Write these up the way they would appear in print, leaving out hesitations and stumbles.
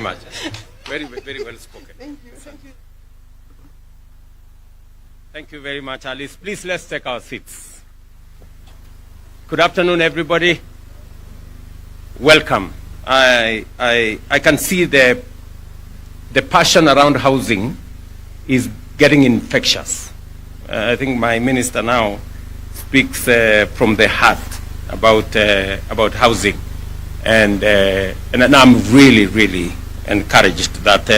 Much. Very well spoken. Thank you. Thank you very much, Alice. Please, let's take our seats. Good afternoon, everybody. Welcome. I can see the passion around housing is getting infectious. I think my minister now speaks from the heart about housing, and I'm really encouraged that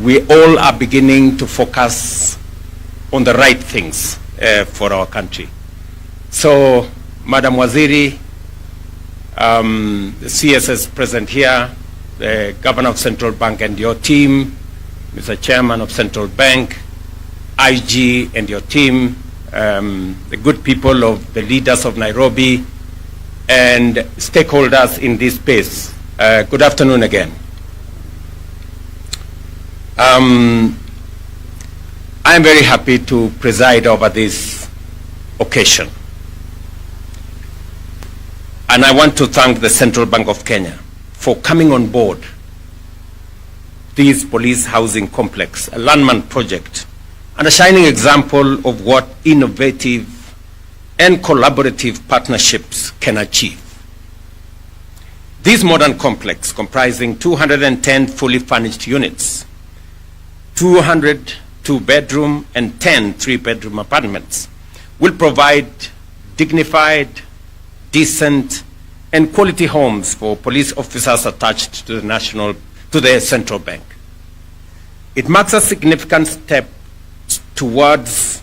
we all are beginning to focus on the right things for our country. So, Madam Waziri, the CSS present here, the Governor of Central Bank and your team, Mr. Chairman of Central Bank, IG and your team, the good people of the leaders of Nairobi, and stakeholders in this space. Good afternoon again. I am very happy to preside over this occasion. And I want to thank the Central Bank of Kenya for coming on board this police housing complex, a landmark project, and a shining example of what innovative and collaborative partnerships can achieve. This modern complex, comprising 210 fully furnished units, 200 two-bedroom and 10 three-bedroom apartments, will provide dignified, decent, and quality homes for police officers attached to the Central Bank. It marks a significant step towards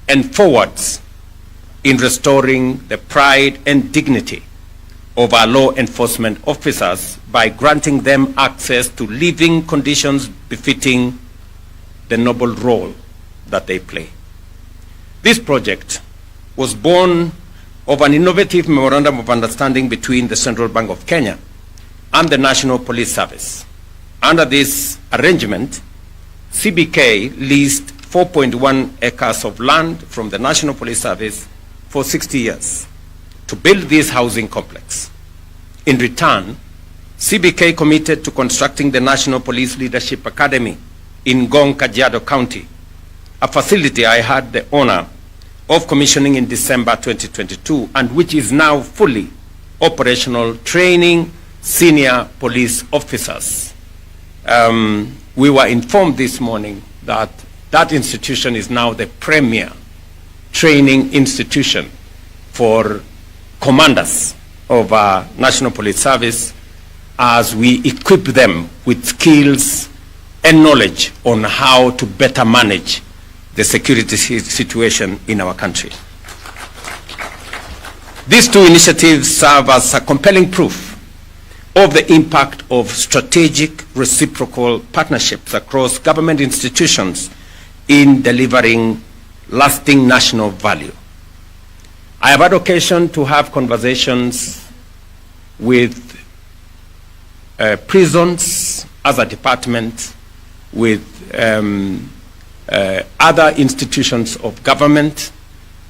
and forwards in restoring the pride and dignity of our law enforcement officers by granting them access to living conditions befitting the noble role that they play. This project was born of an innovative memorandum of understanding between the Central Bank of Kenya and the National Police Service. Under this arrangement, CBK leased 4.1 acres of land from the National Police Service for 60 years to build this housing complex. In return, CBK committed to constructing the National Police Leadership Academy in Ngong, Kajiado County, a facility I had the honor of commissioning in December 2022, and which is now fully operational, training senior police officers. We were informed this morning that that institution is now the premier training institution for commanders of our National Police Service, as we equip them with skills and knowledge on how to better manage the security situation in our country. These two initiatives serve as a compelling proof of the impact of strategic reciprocal partnerships across government institutions in delivering lasting national value. I have had occasion to have conversations with prisons as a department, with other institutions of government,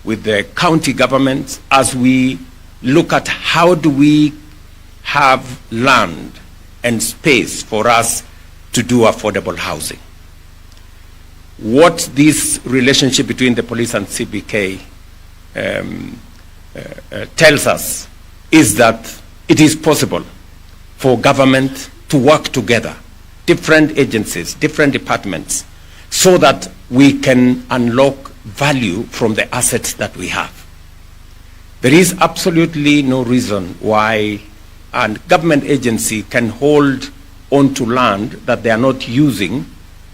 with the county government, as we look at how do we have land and space for us to do affordable housing. What this relationship between the police and CBK tells us is that it is possible for government to work together, different agencies, different departments, so that we can unlock value from the assets that we have. There is absolutely no reason why a government agency can hold onto land that they are not using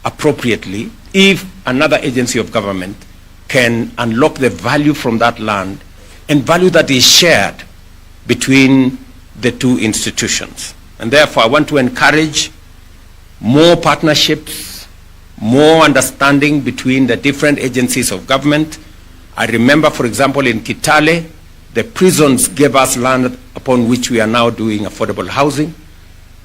appropriately if another agency of government can unlock the value from that land, and value that is shared between the two institutions. And therefore, I want to encourage more partnerships, more understanding between the different agencies of government. I remember, for example, in Kitale, the prisons gave us land upon which we are now doing affordable housing.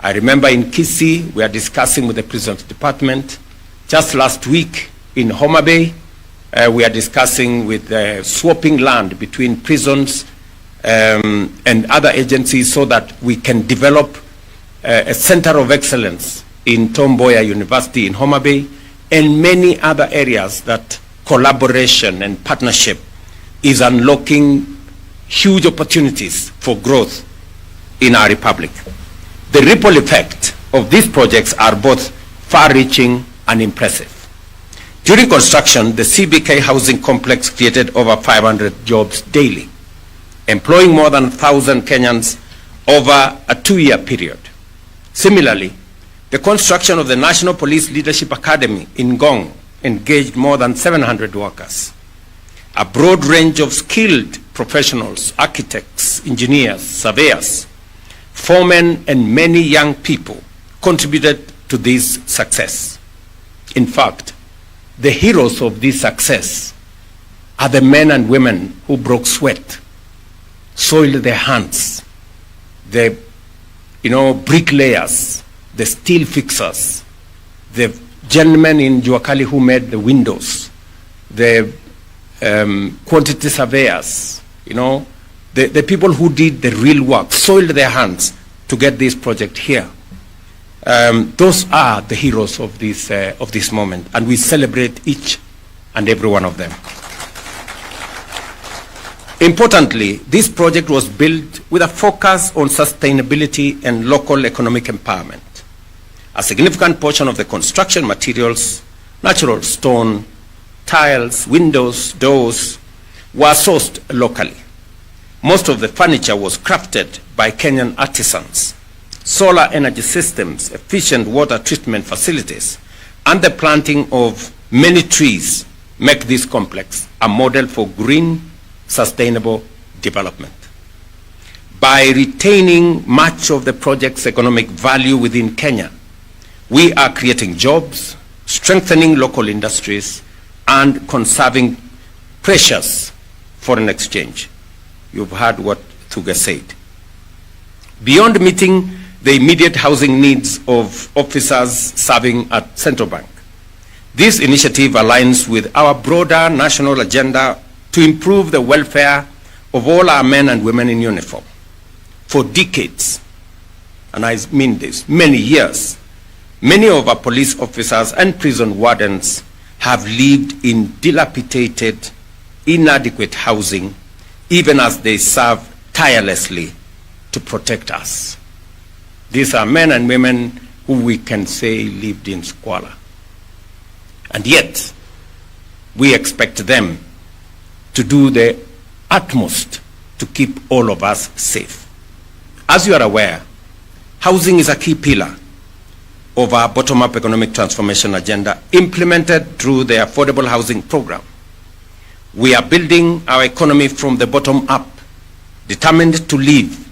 I remember in Kisii, we are discussing with the prisons department. Just last week in Homa Bay, we are discussing with swapping land between prisons and other agencies so that we can develop a center of excellence in Tom Mboya University in Homa Bay, and many other areas that collaboration and partnership is unlocking huge opportunities for growth in our republic. The ripple effect of these projects are both far-reaching and impressive. During construction, the CBK housing complex created over 500 jobs daily, employing more than 1,000 Kenyans over a 2-year period. Similarly, the construction of the National Police Leadership Academy in Ngong engaged more than 700 workers. A broad range of skilled professionals, architects, engineers, surveyors, foremen, and many young people contributed to this success. In fact, the heroes of this success are the men and women who broke sweat, soiled their hands, the bricklayers, the steel fixers, the gentlemen in Juakali who made the windows, the quantity surveyors, the people who did the real work, soiled their hands to get this project here. Those are the heroes of this moment, and we celebrate each and every one of them. Importantly, this project was built with a focus on sustainability and local economic empowerment. A significant portion of the construction materials, natural stone, tiles, windows, doors, were sourced locally. Most of the furniture was crafted by Kenyan artisans. Solar energy systems, efficient water treatment facilities, and the planting of many trees make this complex a model for green, sustainable development. By retaining much of the project's economic value within Kenya, we are creating jobs, strengthening local industries, and conserving precious foreign exchange. You've heard what Thuga said. Beyond meeting the immediate housing needs of officers serving at Central Bank, this initiative aligns with our broader national agenda to improve the welfare of all our men and women in uniform. For decades, and I mean this, many years, many of our police officers and prison wardens have lived in dilapidated, inadequate housing, even as they serve tirelessly to protect us. These are men and women who we can say lived in squalor. And yet, we expect them to do the utmost to keep all of us safe. As you are aware, housing is a key pillar of our bottom-up economic transformation agenda implemented through the Affordable Housing Program. We are building our economy from the bottom up, determined to leave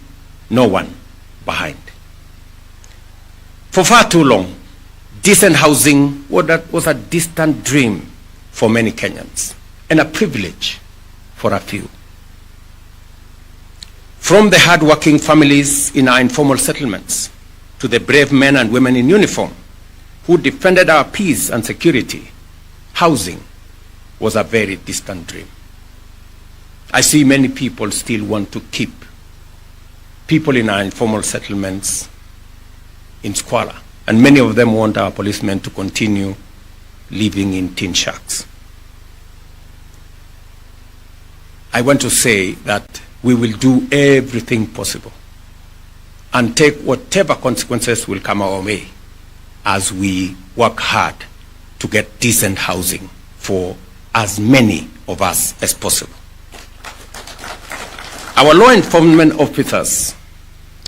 no one behind. For far too long, decent housing was a distant dream for many Kenyans and a privilege for a few. From the hard-working families in our informal settlements to the brave men and women in uniform who defended our peace and security, housing was a very distant dream. I see many people still want to keep people in our informal settlements in squalor, and many of them want our policemen to continue living in tin shacks. I want to say that we will do everything possible and take whatever consequences will come our way as we work hard to get decent housing for as many of us as possible. Our law enforcement officers,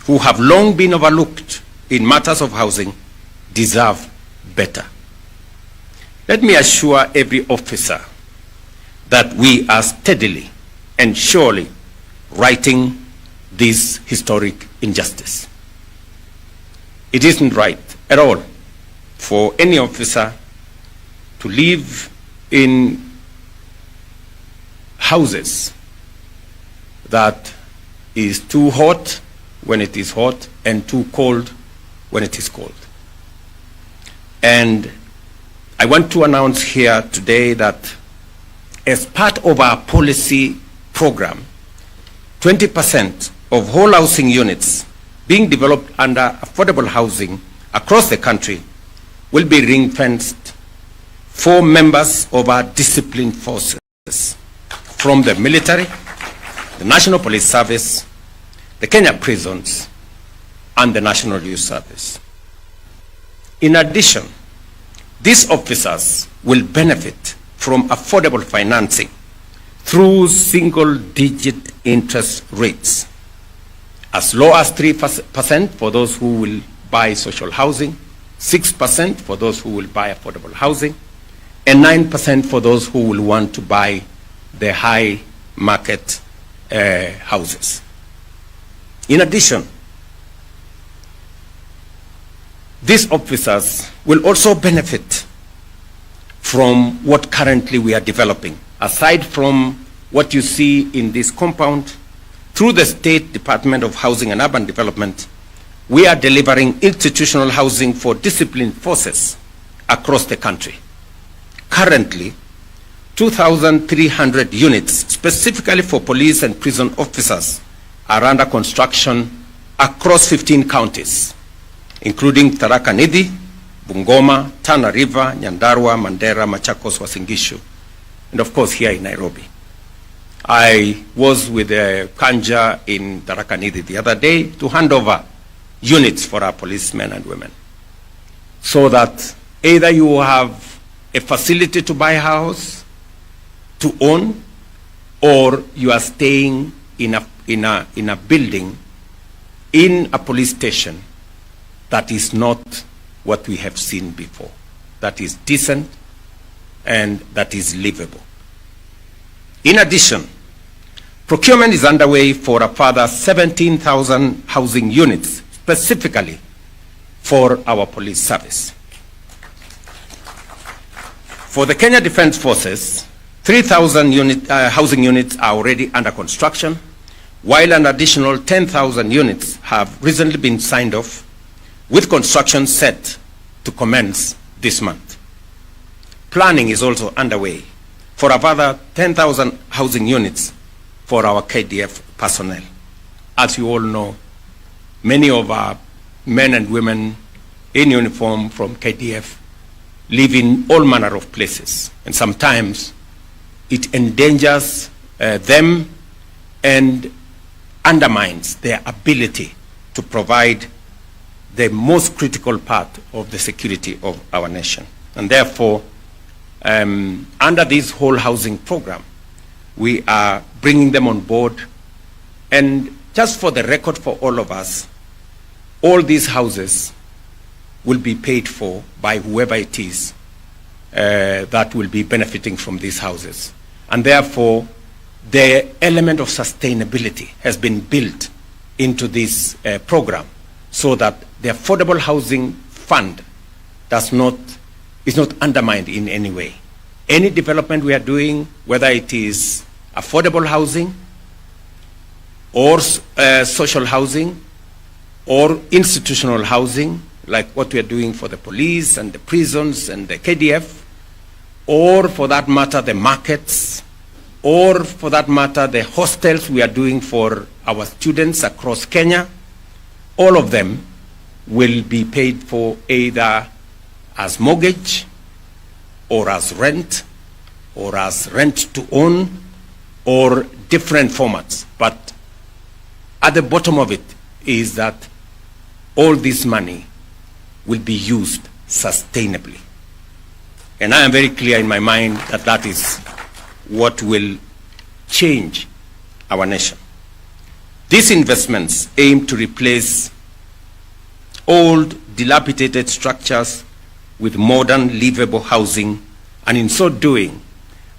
who have long been overlooked in matters of housing, deserve better. Let me assure every officer that we are steadily and surely righting this historic injustice. It isn't right at all for any officer to live in houses that is too hot when it is hot and too cold when it is cold. And I want to announce here today that as part of our policy program, 20% of whole housing units being developed under affordable housing across the country will be ring-fenced for members of our disciplined forces from the military, the National Police Service, the Kenya prisons, and the National Youth Service. In addition, these officers will benefit from affordable financing through single-digit interest rates, as low as 3% for those who will buy social housing, 6% for those who will buy affordable housing, and 9% for those who will want to buy the high market houses. In addition, these officers will also benefit from what currently we are developing. Aside from what you see in this compound, through the State Department of Housing and Urban Development, we are delivering institutional housing for disciplined forces across the country. Currently, 2,300 units specifically for police and prison officers are under construction across 15 counties, including Tharaka Nithi, Bungoma, Tana River, Nyandarua, Mandera, Machakos, Uasin Gishu, and of course here in Nairobi. I was with Kanja in Tharaka Nithi the other day to hand over units for our policemen and women, so that either you have a facility to buy a house, to own, or you are staying in a building, in a police station that is not what we have seen before, that is decent and that is livable. In addition, procurement is underway for a further 17,000 housing units specifically for our police service. For the Kenya Defence Forces, 3,000 housing units are already under construction, while an additional 10,000 units have recently been signed off, with construction set to commence this month. Planning is also underway for a further 10,000 housing units for our KDF personnel. As you all know, many of our men and women in uniform from KDF live in all manner of places, and sometimes it endangers them and undermines their ability to provide the most critical part of the security of our nation. And therefore, under this whole housing program, we are bringing them on board. And just for the record for all of us, all these houses will be paid for by whoever it is that will be benefiting from these houses. And therefore, the element of sustainability has been built into this program, so that the affordable housing fund is not undermined in any way. Any development we are doing, whether it is affordable housing or social housing or institutional housing, like what we are doing for the police and the prisons and the KDF, or for that matter the markets, or for that matter the hostels we are doing for our students across Kenya, all of them will be paid for either as mortgage or as rent to own, or different formats. But at the bottom of it is that all this money will be used sustainably. And I am very clear in my mind that that is what will change our nation. These investments aim to replace old, dilapidated structures with modern, livable housing, and in so doing,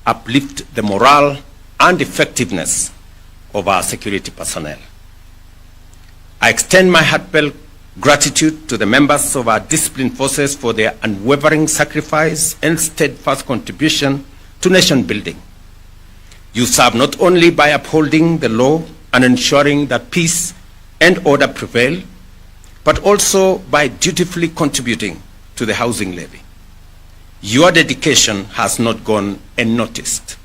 uplift the morale and effectiveness of our security personnel. I extend my heartfelt gratitude to the members of our disciplined forces for their unwavering sacrifice and steadfast contribution to nation building. You serve not only by upholding the law and ensuring that peace and order prevail, but also by dutifully contributing to the housing levy. Your dedication has not gone unnoticed,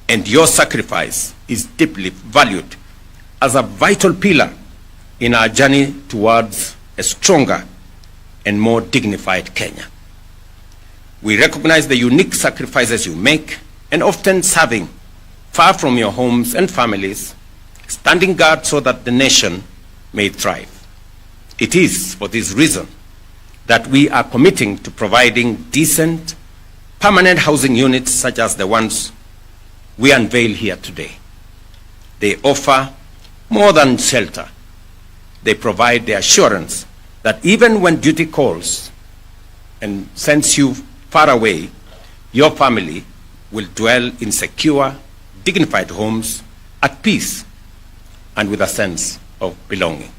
and your sacrifice is deeply valued as a vital pillar in our journey towards a stronger and more dignified Kenya. We recognize the unique sacrifices you make and often serving far from your homes and families, standing guard so that the nation may thrive. It is for this reason that we are committing to providing decent, permanent housing units such as the ones we unveil here today. They offer more than shelter. They provide the assurance that even when duty calls and sends you far away, your family will dwell in secure, dignified homes at peace and with a sense of belonging.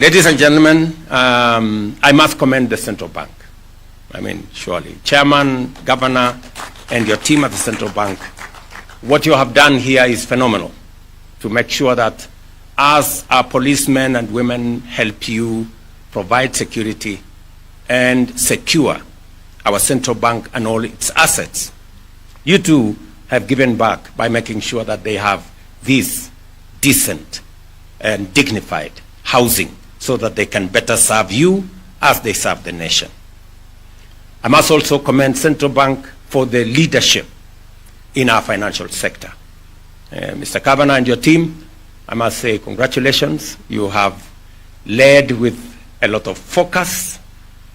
Ladies and gentlemen, I must commend the Central Bank. I mean, surely, Chairman, Governor, and your team at the Central Bank, what you have done here is phenomenal to make sure that as our policemen and women help you provide security and secure our Central Bank and all its assets, you too have given back by making sure that they have this decent and dignified housing so that they can better serve you as they serve the nation. I must also commend Central Bank for the leadership in our financial sector. Mr. Governor and your team, I must say congratulations. You have led with a lot of focus.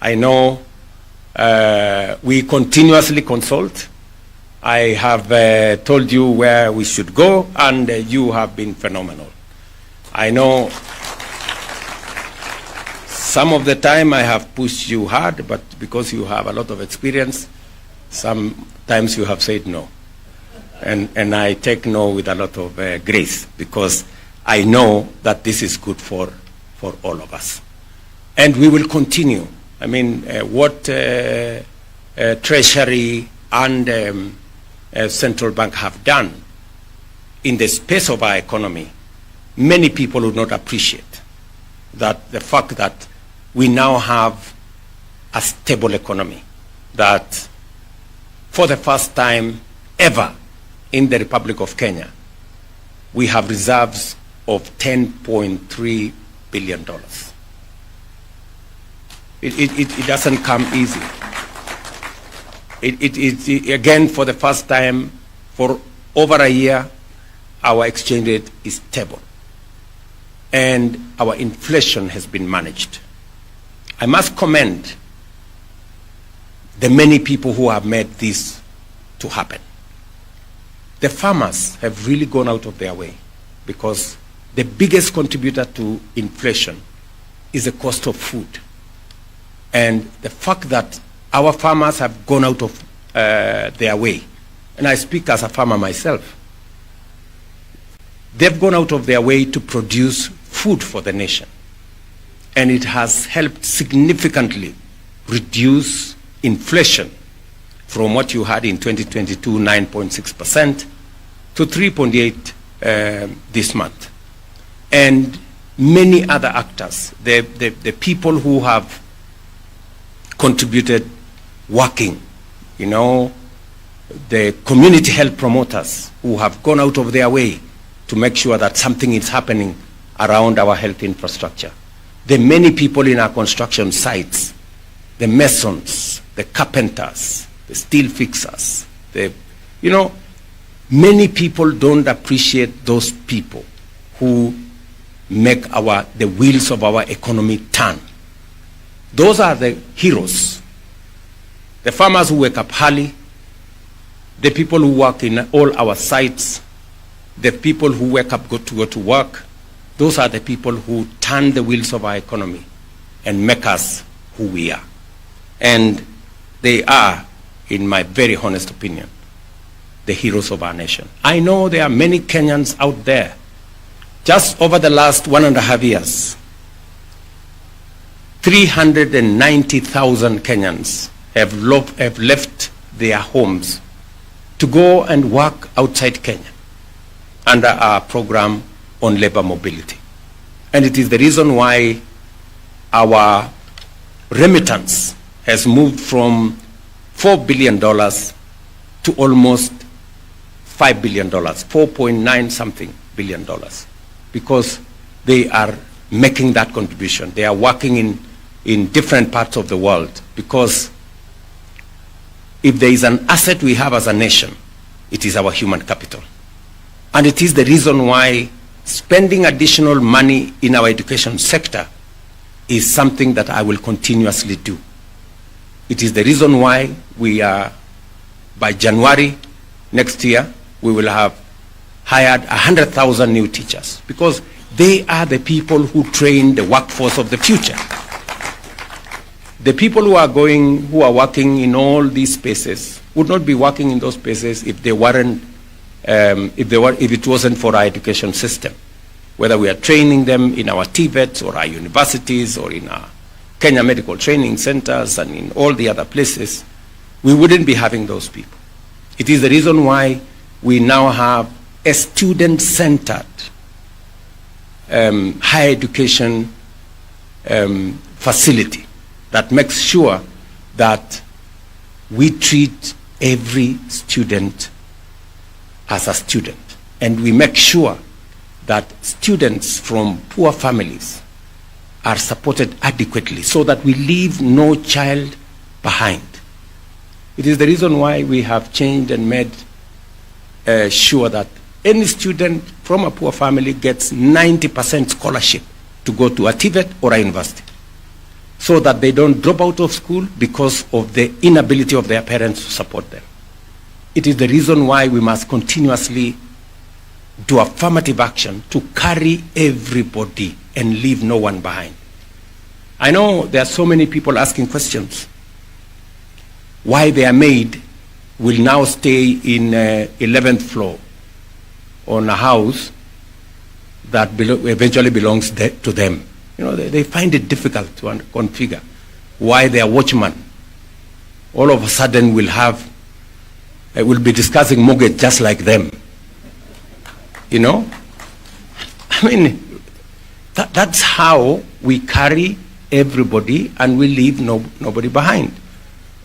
I know we continuously consult. I have told you where we should go, and you have been phenomenal. I know some of the time I have pushed you hard, but because you have a lot of experience, sometimes you have said no. And I take no with a lot of grace, because I know that this is good for all of us. And we will continue. I mean, what Treasury and Central Bank have done in the space of our economy, many people would not appreciate that the fact that we now have a stable economy, that for the first time ever in the Republic of Kenya, we have reserves of $10.3 billion. It doesn't come easy. Again, for the first time, for over a year, our exchange rate is stable, and our inflation has been managed. I must commend the many people who have made this to happen. The farmers have really gone out of their way, because the biggest contributor to inflation is the cost of food. And the fact that our farmers have gone out of their way, and I speak as a farmer myself, they've gone out of their way to produce food for the nation. And it has helped significantly reduce inflation from what you had in 2022, 9.6%, to 3.8% this month. And many other actors, the people who have contributed working, you know, the community health promoters who have gone out of their way to make sure that something is happening around our health infrastructure. The many people in our construction sites, the masons, the carpenters, the steel fixers, many people don't appreciate those people who make the wheels of our economy turn. Those are the heroes. The farmers who wake up early, the people who work in all our sites, the people who wake up go to work, those are the people who turn the wheels of our economy and make us who we are. And they are, in my very honest opinion, the heroes of our nation. I know there are many Kenyans out there. Just over the last 1.5 years, 390,000 Kenyans have left their homes to go and work outside Kenya under our program on labor mobility. And it is the reason why our remittance has moved from $4 billion to almost $5 billion, 4.9 something billion, because they are making that contribution. They are working in different parts of the world, because if there is an asset we have as a nation, it is our human capital. And it is the reason why spending additional money in our education sector is something that I will continuously do. It is the reason why we are, by January next year, we will have hired 100,000 new teachers, because they are the people who train the workforce of the future. The people who are working in all these spaces would not be working in those spaces if they weren't, if it wasn't for our education system. Whether we are training them in our TVETs or our universities or in our Kenya Medical Training Centers and in all the other places, we wouldn't be having those people. It is the reason why we now have a student-centered higher education facility that makes sure that we treat every student as a student, and we make sure that students from poor families are supported adequately so that we leave no child behind. It is the reason why we have changed and made sure that any student from a poor family gets 90% scholarship to go to a TVET or a university, so that they don't drop out of school because of the inability of their parents to support them. It is the reason why we must continuously do affirmative action to carry everybody and leave no one behind. I know there are so many people asking questions why their maid will now stay in 11th floor on a house that eventually belongs to them. You know, they find it difficult to configure why their watchman all of a sudden will be discussing mortgage just like them. You know? I mean, that's how we carry everybody and we leave nobody behind.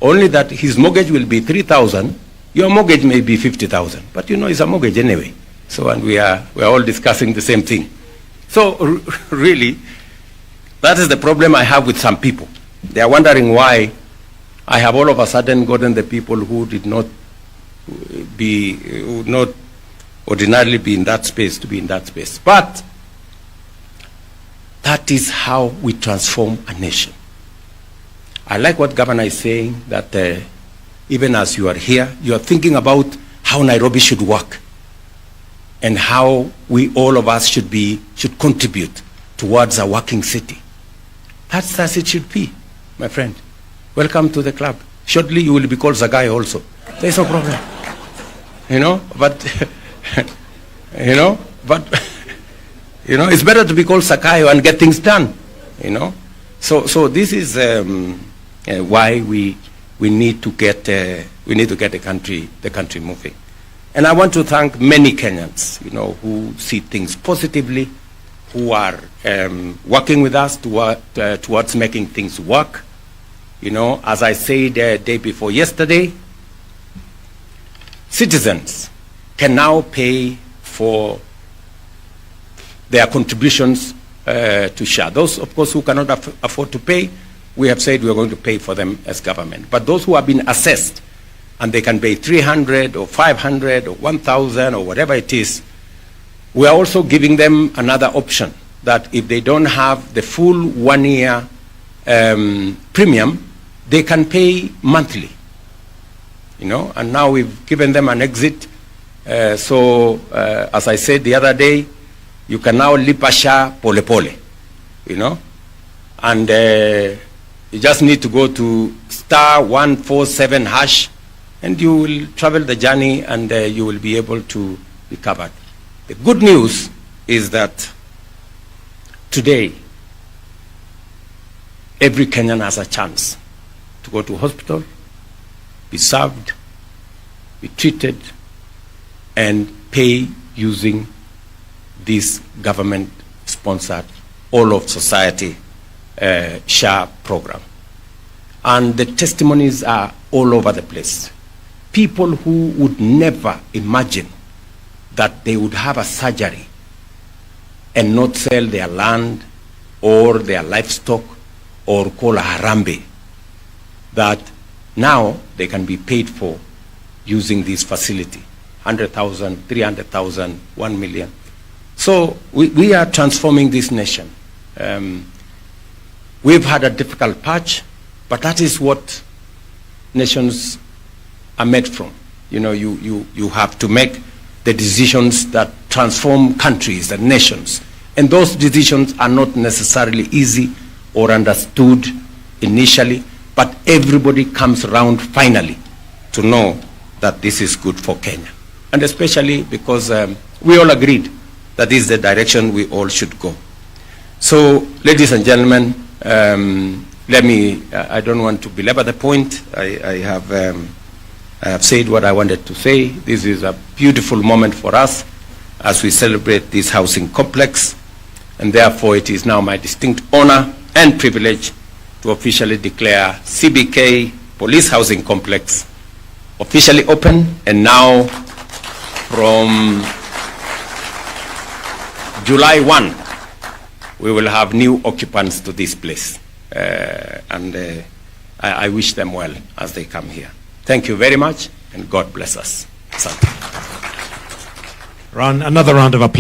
Only that his mortgage will be 3,000, your mortgage may be 50,000, but you know it's a mortgage anyway. So, and we are all discussing the same thing. So really, that is the problem I have with some people. They are wondering why I have all of a sudden gotten the people who would not ordinarily be in that space to be in that space. But that is how we transform a nation. I like what Governor is saying, that even as you are here, you are thinking about how Nairobi should work and how we, all of us, should contribute towards a working city. That's as it should be, my friend. Welcome to the club. Shortly you will be called Zagai also. There's no problem. You know, but it's better to be called Sakayo and get things done. You know, so this is why we need to get the country moving. And I want to thank many Kenyans, you know, who see things positively, who are working with us towards making things work. You know, as I said day before yesterday, citizens can now pay for their contributions to share. Those, of course, who cannot afford to pay, we have said we are going to pay for them as government. But those who have been assessed and they can pay 300 or 500 or 1,000 or whatever it is, we are also giving them another option, that if they don't have the full 1 year premium, they can pay monthly. You know, and now we've given them an exit. As I said the other day, you can now lipa sha pole pole, you know, and you just need to go to *147# and you will travel the journey and you will be able to be covered. The good news is that today every Kenyan has a chance to go to hospital, be served, be treated, and pay using this government-sponsored, all-of-society SHA program. And the testimonies are all over the place. People who would never imagine that they would have a surgery and not sell their land or their livestock or call a harambe, that now they can be paid for using this facility, 100,000, 300,000, 1 million. So we are transforming this nation. We've had a difficult patch, but that is what nations are made from. You know, you have to make the decisions that transform countries and nations. And those decisions are not necessarily easy or understood initially, but everybody comes around finally to know that this is good for Kenya. And especially because we all agreed that this is the direction we all should go. So, ladies and gentlemen, I don't want to belabor the point. I have said what I wanted to say. This is a beautiful moment for us as we celebrate this housing complex, and therefore it is now my distinct honor and privilege to officially declare CBK Police Housing Complex officially open, and now from July 1, we will have new occupants to this place. I wish them well as they come here. Thank you very much, and God bless us. Asante. Another round of applause.